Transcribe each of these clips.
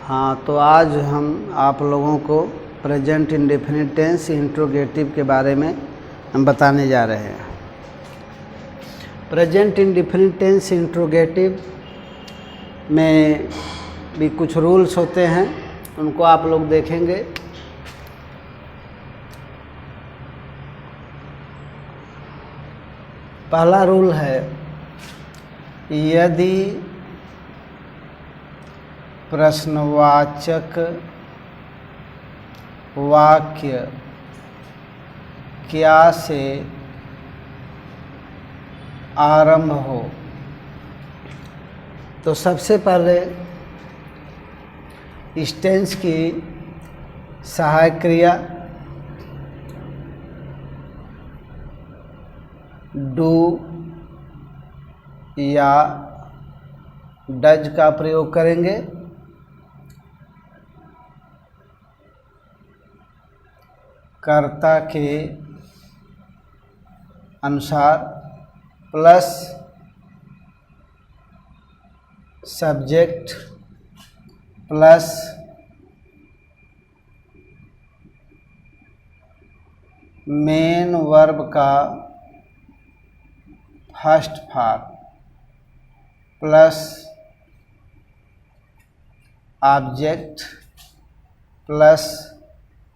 हाँ, तो आज हम आप लोगों को प्रेजेंट इंडेफिनिट टेंस इंट्रोगेटिव के बारे में हम बताने जा रहे हैं। प्रेजेंट इंडेफिनिट टेंस इंट्रोगेटिव में भी कुछ रूल्स होते हैं, उनको आप लोग देखेंगे। पहला रूल है, यदि प्रश्नवाचक वाक्य क्या से आरंभ हो, तो सबसे पहले इस टेंस की सहायक क्रिया डू या डज का प्रयोग करेंगे। कर्ता के अनुसार plus subject plus main verb का first form plus object plus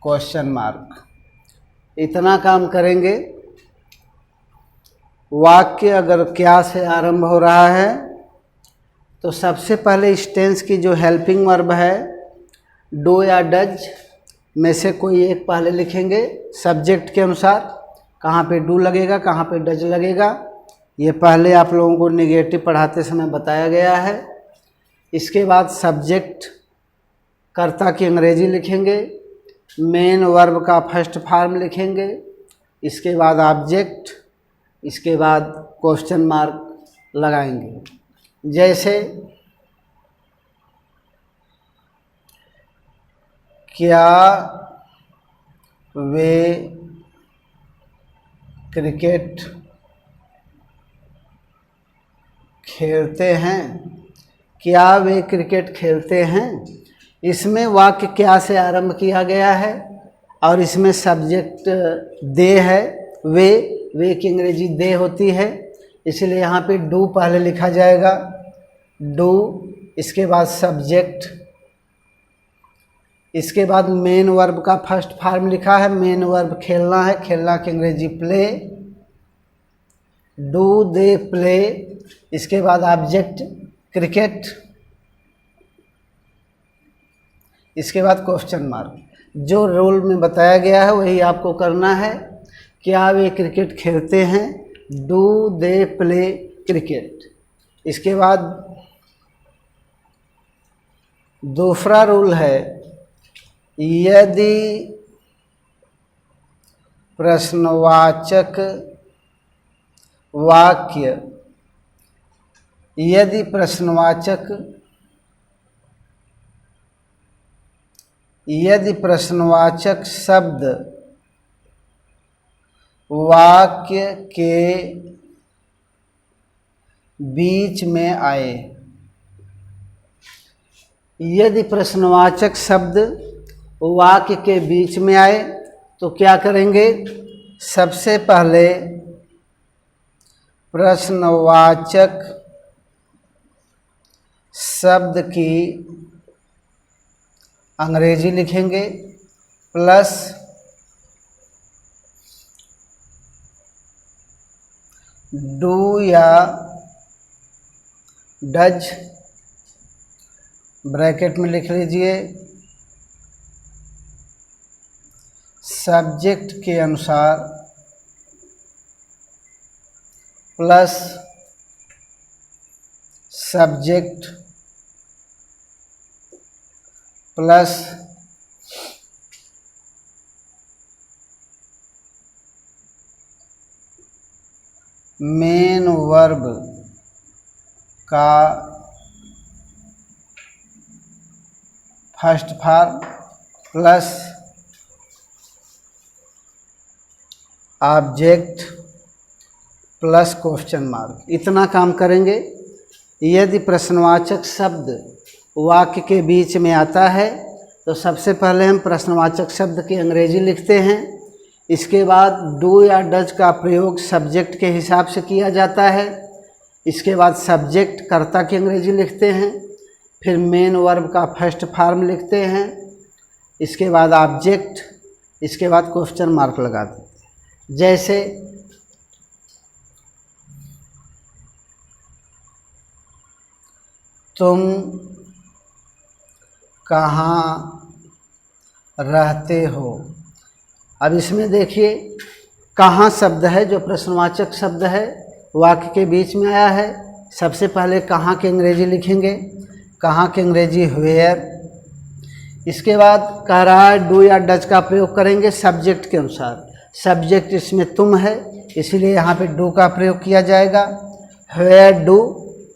question mark. इतना काम करेंगे। वाक्य अगर क्या से आरंभ हो रहा है तो सबसे पहले इस टेंस की जो हेल्पिंग वर्ब है डू या डज में से कोई एक पहले लिखेंगे सब्जेक्ट के अनुसार। कहाँ पे डू लगेगा, कहाँ पे डज लगेगा, ये पहले आप लोगों को नेगेटिव पढ़ाते समय बताया गया है। इसके बाद सब्जेक्ट कर्ता की अंग्रेजी लिखेंगे, मेन वर्ब का फर्स्ट फॉर्म लिखेंगे, इसके बाद ऑब्जेक्ट, इसके बाद क्वेश्चन मार्क लगाएंगे। जैसे क्या वे क्रिकेट खेलते हैं, क्या वे क्रिकेट खेलते हैं। इसमें वाक्य क्या से आरंभ किया गया है और इसमें सब्जेक्ट दे है, वे की अंग्रेजी दे होती है, इसलिए यहाँ पे डू पहले लिखा जाएगा, डू, इसके बाद सब्जेक्ट, इसके बाद मेन वर्ब का फर्स्ट फॉर्म लिखा है, मेन वर्ब खेलना है, खेलना की अंग्रेजी प्ले, डू दे प्ले, इसके बाद ऑब्जेक्ट क्रिकेट, इसके बाद क्वेश्चन मार्क। जो रूल में बताया गया है वही आपको करना है। क्या वे क्रिकेट खेलते हैं, डू दे प्ले क्रिकेट। इसके बाद दूसरा रूल है, यदि प्रश्नवाचक वाक्य, यदि प्रश्नवाचक शब्द वाक्य के बीच में आए, यदि प्रश्नवाचक शब्द वाक्य के बीच में आए तो क्या करेंगे, सबसे पहले प्रश्नवाचक शब्द की अंग्रेजी लिखेंगे प्लस डू या डज, ब्रैकेट में लिख लीजिए, सब्जेक्ट के अनुसार plus subject plus main verb का first form plus object plus question mark. इतना काम करेंगे। यदि प्रश्नवाचक शब्द वाक्य के बीच में आता है तो सबसे पहले हम प्रश्नवाचक शब्द की अंग्रेजी लिखते हैं। इसके बाद डू या डज का प्रयोग सब्जेक्ट के हिसाब से किया जाता है। इसके बाद सब्जेक्ट कर्ता की अंग्रेजी लिखते हैं, फिर मेन वर्ब का फर्स्ट फॉर्म लिखते हैं, इसके बाद ऑब्जेक्ट, इसके बाद क्वेश्चन मार्क लगा देते हैं। जैसे तुम कहाँ रहते हो। अब इसमें देखिए कहाँ शब्द है जो प्रश्नवाचक शब्द है, वाक्य के बीच में आया है। सबसे पहले कहाँ की अंग्रेजी लिखेंगे, कहाँ की अंग्रेजी वेयर। इसके बाद कह रहा है डू या डज का प्रयोग करेंगे सब्जेक्ट के अनुसार। सब्जेक्ट इसमें तुम है, इसलिए यहाँ पे डू का प्रयोग किया जाएगा, वेयर डू।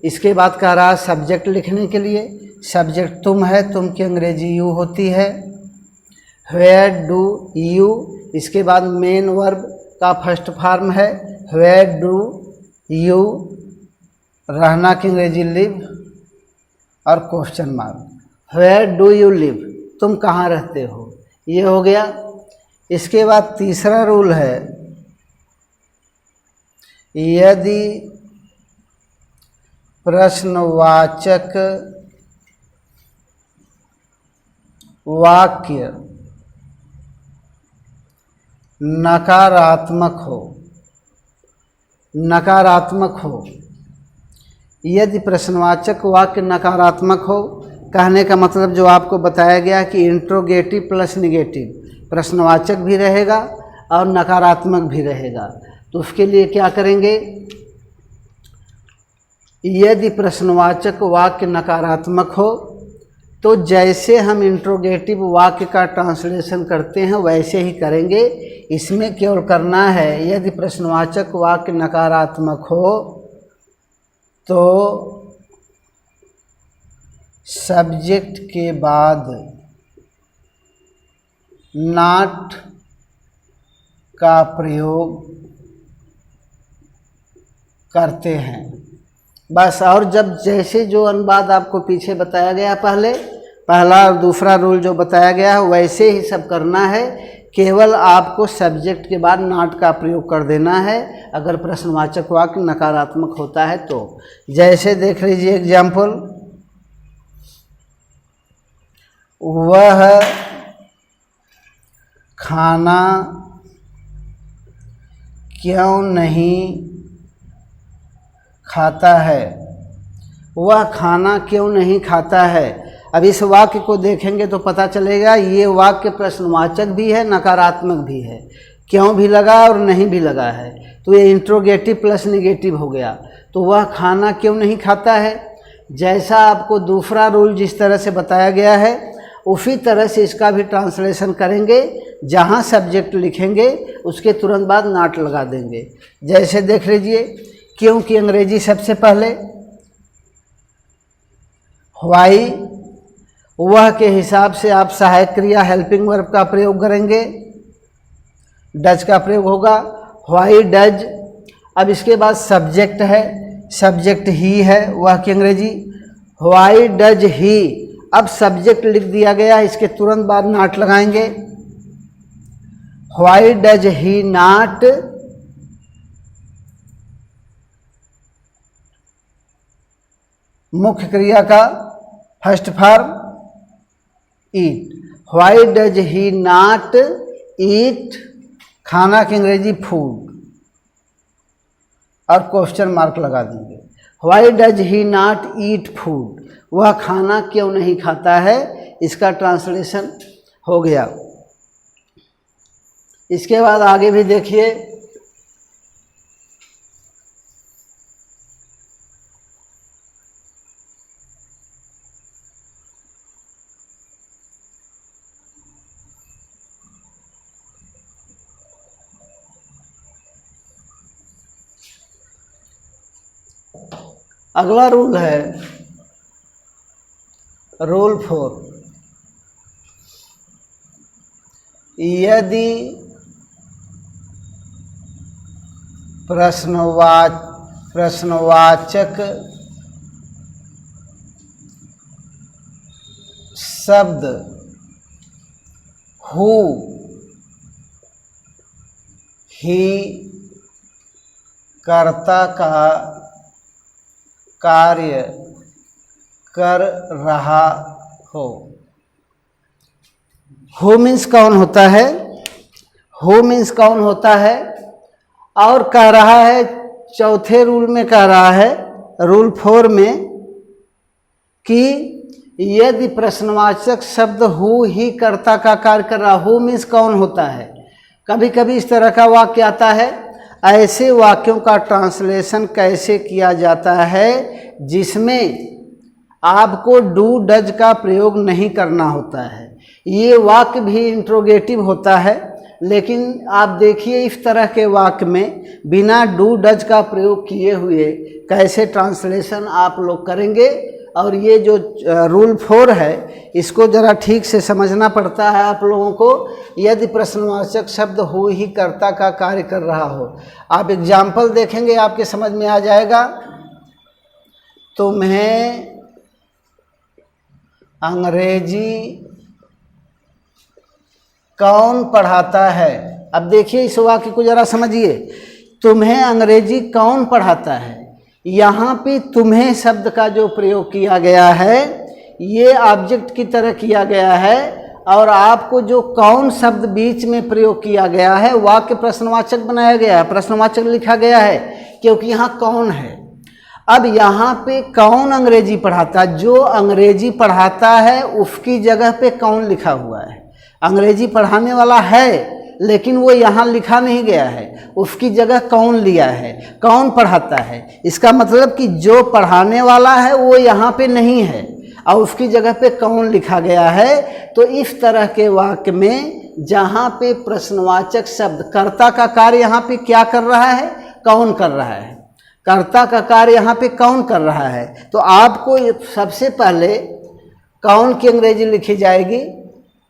इसके बाद कह रहा है सब्जेक्ट लिखने के लिए, सब्जेक्ट तुम है, तुम की अंग्रेजी यू होती है, वेयर डू यू। इसके बाद मेन वर्ब का फर्स्ट फॉर्म है, वेयर डू यू। रहना की अंग्रेजी लिव और question mark, where do you live, तुम कहाँ रहते हो। ये हो गया। इसके बाद तीसरा रूल है, यदि प्रश्नवाचक वाक्य नकारात्मक हो, नकारात्मक हो। यदि प्रश्नवाचक वाक्य नकारात्मक हो, कहने का मतलब जो आपको बताया गया कि इंट्रोगेटिव प्लस निगेटिव, प्रश्नवाचक भी रहेगा और नकारात्मक भी रहेगा। तो उसके लिए क्या करेंगे, यदि प्रश्नवाचक वाक्य नकारात्मक हो तो जैसे हम इंट्रोगेटिव वाक्य का ट्रांसलेशन करते हैं वैसे ही करेंगे। इसमें केवल करना है, यदि प्रश्नवाचक वाक्य नकारात्मक हो तो सब्जेक्ट के बाद नॉट का प्रयोग करते हैं बस। और जब जैसे जो अनुवाद आपको पीछे बताया गया, पहला और दूसरा रूल जो बताया गया है वैसे ही सब करना है। केवल आपको सब्जेक्ट के बाद नॉट का प्रयोग कर देना है अगर प्रश्नवाचक वाक्य नकारात्मक होता है तो। जैसे देख लीजिए एग्जाम्पल, वह खाना क्यों नहीं खाता है। वह खाना क्यों नहीं खाता है। अब इस वाक्य को देखेंगे तो पता चलेगा ये वाक्य प्रश्नवाचक भी है, नकारात्मक भी है। क्यों भी लगा और नहीं भी लगा है, तो ये इंट्रोगेटिव प्लस निगेटिव हो गया। तो वह खाना क्यों नहीं खाता है, जैसा आपको दूसरा रूल जिस तरह से बताया गया है उसी तरह से इसका भी ट्रांसलेशन करेंगे। जहाँ सब्जेक्ट लिखेंगे उसके तुरंत बाद नॉट लगा देंगे। जैसे देख लीजिए, क्यों की अंग्रेजी सबसे पहले व्हाई, वह के हिसाब से आप सहायक क्रिया हेल्पिंग वर्ब का प्रयोग करेंगे, डज का प्रयोग होगा, व्हाई डज। अब इसके बाद सब्जेक्ट है, सब्जेक्ट ही है, वह की अंग्रेजी व्हाई डज ही। अब सब्जेक्ट लिख दिया गया, इसके तुरंत बाद नॉट लगाएंगे, व्हाई डज ही नॉट। मुख्य क्रिया का first form eat, why does he not eat. खाना की अंग्रेजी फूड और क्वेश्चन मार्क लगा देंगे, why does he not eat food, वह खाना क्यों नहीं खाता है। इसका ट्रांसलेशन हो गया। इसके बाद आगे भी देखिए, अगला रूल है रूल 4, यदि प्रश्नवाचक शब्द हु ही कर्ता का कार्य कर रहा हो। हु मीन्स कौन होता है, हु मीन्स कौन होता है, और कह रहा है चौथे रूल में, कह रहा है रूल 4 में कि यदि प्रश्नवाचक शब्द हु ही कर्ता का कार्य कर रहा, हु मीन्स कौन होता है। कभी कभी इस तरह का वाक्य आता है, ऐसे वाक्यों का ट्रांसलेशन कैसे किया जाता है जिसमें आपको डू डज का प्रयोग नहीं करना होता है। ये वाक्य भी इंट्रोगेटिव होता है, लेकिन आप देखिए इस तरह के वाक्य में बिना डू डज का प्रयोग किए हुए कैसे ट्रांसलेशन आप लोग करेंगे। और ये जो रूल 4 है इसको ज़रा ठीक से समझना पड़ता है आप लोगों को। यदि प्रश्नवाचक शब्द हु ही कर्ता का कार्य कर रहा हो, आप एग्जाम्पल देखेंगे आपके समझ में आ जाएगा। तुम्हें अंग्रेजी कौन पढ़ाता है। अब देखिए इस वाक्य को ज़रा समझिए, तुम्हें अंग्रेजी कौन पढ़ाता है। यहाँ पे तुम्हें शब्द का जो प्रयोग किया गया है ये ऑब्जेक्ट की तरह किया गया है, और आपको जो कौन शब्द बीच में प्रयोग किया गया है वाक्य प्रश्नवाचक बनाया गया है, प्रश्नवाचक लिखा गया है, क्योंकि यहाँ कौन है। अब यहाँ पे कौन अंग्रेजी पढ़ाता है, जो अंग्रेजी पढ़ाता है उसकी जगह पे कौन लिखा हुआ है। अंग्रेजी पढ़ाने वाला है लेकिन वो यहाँ लिखा नहीं गया है, उसकी जगह कौन लिया है, कौन पढ़ाता है। इसका मतलब कि जो पढ़ाने वाला है वो यहाँ पे नहीं है और उसकी जगह पे कौन लिखा गया है। तो इस तरह के वाक्य में जहाँ पे प्रश्नवाचक शब्द कर्ता का कार्य यहाँ पे क्या कर रहा है, कौन कर रहा है, कर्ता का कार्य यहाँ पे कौन कर रहा है, तो आपको सबसे पहले कौन की अंग्रेजी लिखी जाएगी,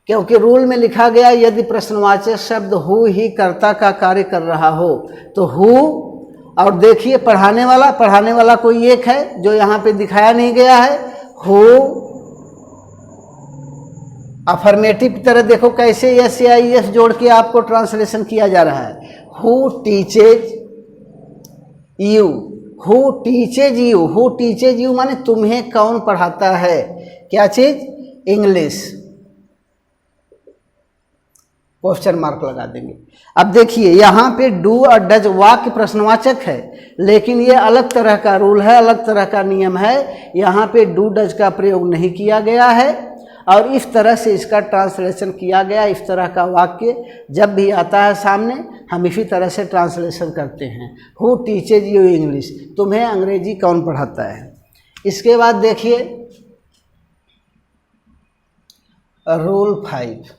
क्योंकि रूल में लिखा गया यदि प्रश्नवाचक शब्द हु ही कर्ता का कार्य कर रहा हो तो हु, और देखिए पढ़ाने वाला कोई एक है जो यहाँ पे दिखाया नहीं गया है। हु अफर्मेटिव की तरह देखो कैसे एस आई एस जोड़ के आपको ट्रांसलेशन किया जा रहा है। Who teaches you, who teaches you, who teaches you माने तुम्हें कौन पढ़ाता है, क्या चीज, इंग्लिश, क्वेश्चन मार्क लगा देंगे। अब देखिए यहाँ पे डू और डज वाक्य प्रश्नवाचक है, लेकिन ये अलग तरह का रूल है, अलग तरह का नियम है। यहाँ पे डू डज का प्रयोग नहीं किया गया है और इस तरह से इसका ट्रांसलेशन किया गया। इस तरह का वाक्य जब भी आता है सामने हम इसी तरह से ट्रांसलेशन करते हैं। हु टीचेज यू इंग्लिश, तुम्हें अंग्रेजी कौन पढ़ाता है। इसके बाद देखिए रूल 5,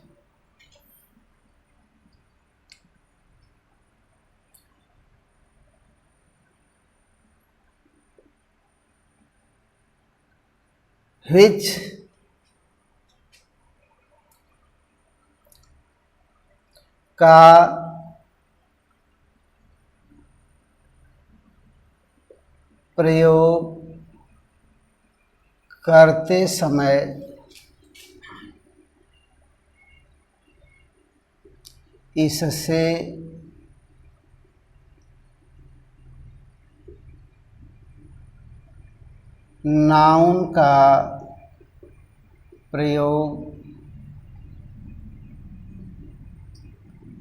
which का प्रयोग करते समय इससे नाउन का प्रयोग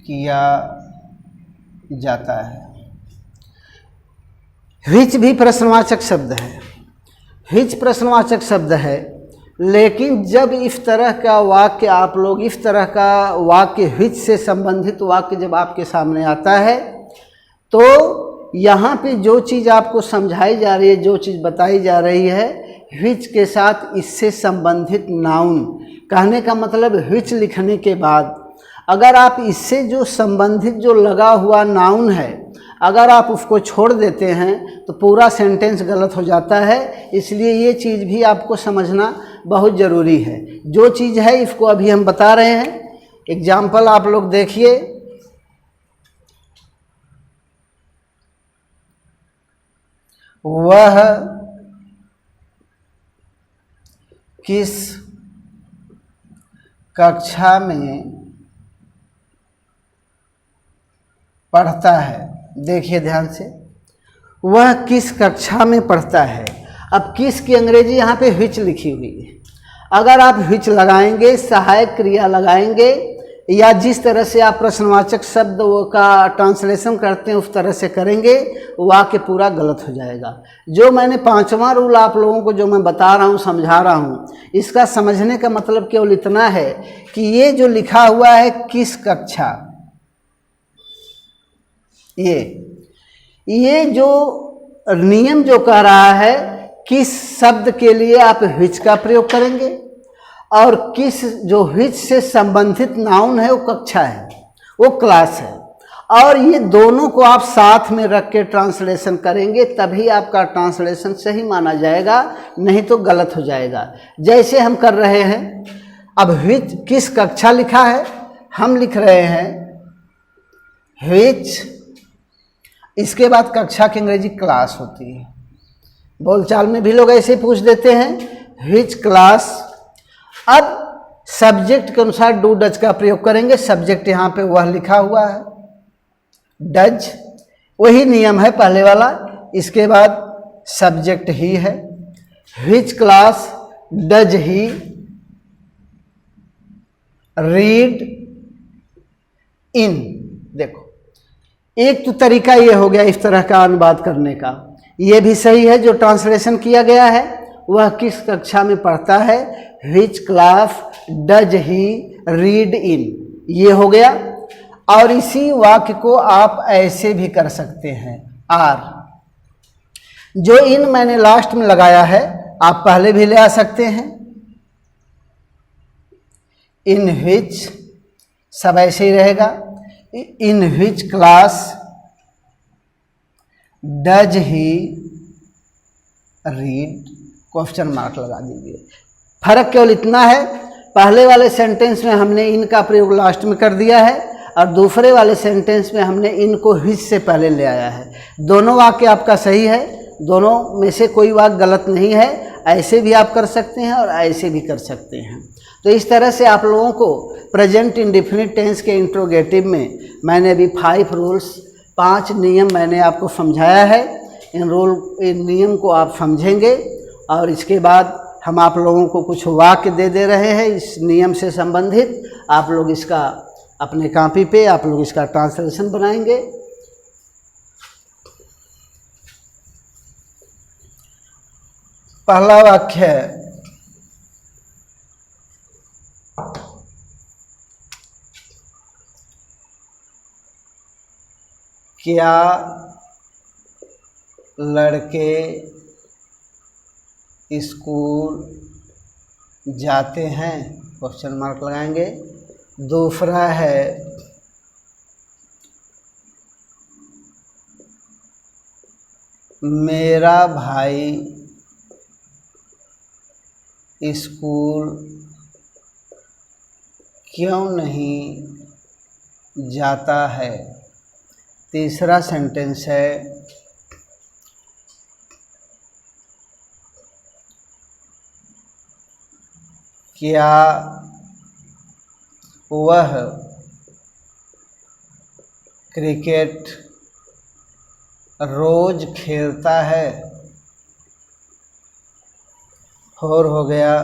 किया जाता है। which भी प्रश्नवाचक शब्द है, which प्रश्नवाचक शब्द है, लेकिन जब इस तरह का वाक्य आप लोग, इस तरह का वाक्य which से संबंधित वाक्य जब आपके सामने आता है तो यहाँ पे जो चीज़ आपको समझाई जा रही है, जो चीज़ बताई जा रही है, which के साथ इससे संबंधित नाउन, कहने का मतलब which लिखने के बाद अगर आप इससे जो संबंधित जो लगा हुआ नाउन है अगर आप उसको छोड़ देते हैं तो पूरा सेंटेंस गलत हो जाता है। इसलिए ये चीज़ भी आपको समझना बहुत ज़रूरी है। जो चीज़ है इसको अभी हम बता रहे हैं। एग्जाम्पल आप लोग देखिए, वह किस कक्षा में पढ़ता है। देखिए ध्यान से, वह किस कक्षा में पढ़ता है। अब किस की अंग्रेजी यहाँ पे व्हिच लिखी हुई है। अगर आप व्हिच लगाएंगे, सहायक क्रिया लगाएंगे, या जिस तरह से आप प्रश्नवाचक शब्द का ट्रांसलेशन करते हैं उस तरह से करेंगे, वाक्य पूरा गलत हो जाएगा। जो मैंने 5वां रूल आप लोगों को जो मैं बता रहा हूँ, समझा रहा हूँ, इसका समझने का मतलब केवल इतना है कि ये जो लिखा हुआ है किस कक्षा, ये जो नियम जो कह रहा है किस शब्द के लिए आप व्हिच का प्रयोग करेंगे, और किस जो व्हिच से संबंधित नाउन है वो कक्षा है, वो क्लास है, और ये दोनों को आप साथ में रख के ट्रांसलेशन करेंगे तभी आपका ट्रांसलेशन सही माना जाएगा, नहीं तो गलत हो जाएगा। जैसे हम कर रहे हैं, अब व्हिच किस कक्षा लिखा है, हम लिख रहे हैं व्हिच, इसके बाद कक्षा की अंग्रेजी क्लास होती है। बोलचाल में भी लोग ऐसे पूछ देते हैं, व्हिच क्लास। अब सब्जेक्ट के अनुसार डू डज का प्रयोग करेंगे। सब्जेक्ट यहाँ पे वह लिखा हुआ है, डज, वही नियम है पहले वाला। इसके बाद सब्जेक्ट ही है, which class does he read in. देखो, एक तो तरीका ये हो गया इस तरह का अनुवाद करने का, ये भी सही है। जो ट्रांसलेशन किया गया है वह किस कक्षा में पढ़ता है, which class does he read in, ये हो गया। और इसी वाक्य को आप ऐसे भी कर सकते हैं, आर। जो इन मैंने लास्ट में लगाया है आप पहले भी ले आ सकते हैं, इन व्हिच, सब ऐसे ही रहेगा। In which class does he read, question mark लगा दीजिए। फर्क केवल इतना है, पहले वाले सेंटेंस में हमने इन का प्रयोग लास्ट में कर दिया है, और दूसरे वाले सेंटेंस में हमने इन को व्हिच से पहले ले आया है। दोनों वाक्य आपका सही है, दोनों में से कोई वाक्य गलत नहीं है। ऐसे भी आप कर सकते हैं और ऐसे भी कर सकते हैं। तो इस तरह से आप लोगों को प्रेजेंट इंडेफिनिट टेंस के इंट्रोगेटिव में मैंने अभी 5 रूल्स, 5 नियम मैंने आपको समझाया है। इन नियम को आप समझेंगे, और इसके बाद हम आप लोगों को कुछ वाक्य दे रहे हैं इस नियम से संबंधित। आप लोग इसका अपने कॉपी पे आप लोग इसका ट्रांसलेशन बनाएंगे। पहला वाक्य है, क्या लड़के स्कूल जाते हैं, क्वेश्चन मार्क लगाएंगे। दूसरा है, मेरा भाई स्कूल क्यों नहीं जाता है। तीसरा सेंटेंस है, क्या वह क्रिकेट रोज खेलता है। और हो गया,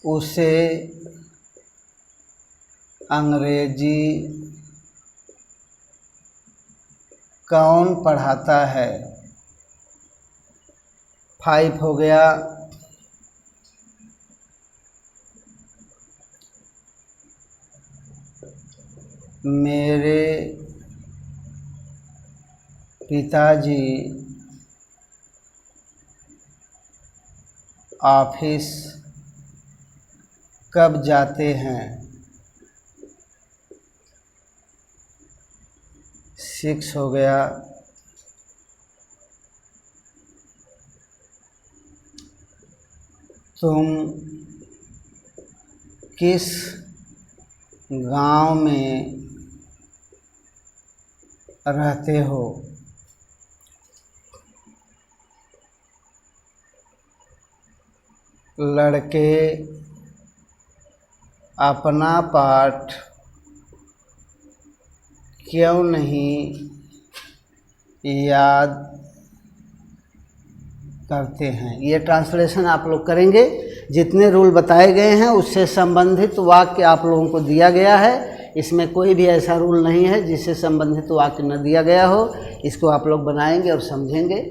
उसे अंग्रेजी कौन पढ़ाता है। 5 हो गया, मेरे पिताजी ऑफिस कब जाते हैं। 6 हो गया, तुम किस गांव में रहते हो। लड़के अपना पाठ क्यों नहीं याद करते हैं। ये ट्रांसलेशन आप लोग करेंगे। जितने रूल बताए गए हैं उससे संबंधित वाक्य आप लोगों को दिया गया है। इसमें कोई भी ऐसा रूल नहीं है जिससे संबंधित वाक्य न दिया गया हो। इसको आप लोग बनाएंगे और समझेंगे।